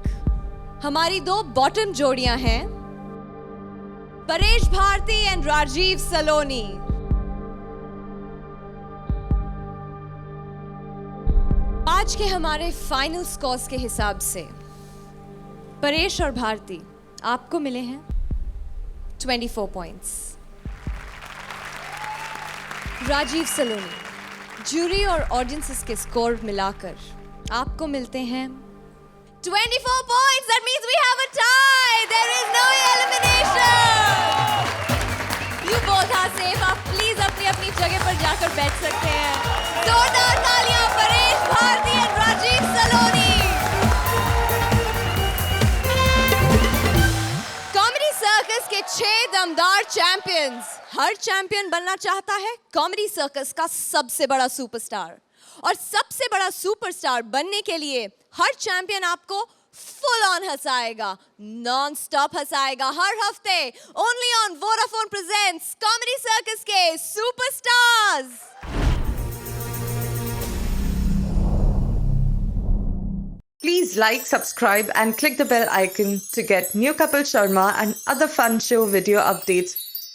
हमारी 2 बॉटम जोड़ियां हैं परेश भारती एंड राजीव सलोनी. आज के हमारे फाइनल स्कोर्स के हिसाब से परेश और भारती आपको मिले हैं 24 पॉइंट्स. राजीव सलोनी जूरी और ऑडियंसेस के स्कोर मिलाकर आपको मिलते हैं 24 points. That means we have a tie. There is no elimination. You both are safe. आप प्लीज अपनी अपनी जगह पर जाकर बैठ सकते हैं. जोरदार तालियां परेश भारती और राजीव सलोनी. कॉमेडी सर्कस के 6 दमदार चैंपियंस. हर चैंपियन बनना चाहता है कॉमेडी सर्कस का सबसे बड़ा सुपरस्टार. और सबसे बड़ा सुपरस्टार बनने के लिए हर चैंपियन आपको फुल ऑन हंसाएगा, नॉन स्टॉप हंसाएगा हर हफ्ते. Only on Vodafone presents comedy circus के superstars. Please like, subscribe and click the bell icon to get new Kapil Sharma and other fun show video updates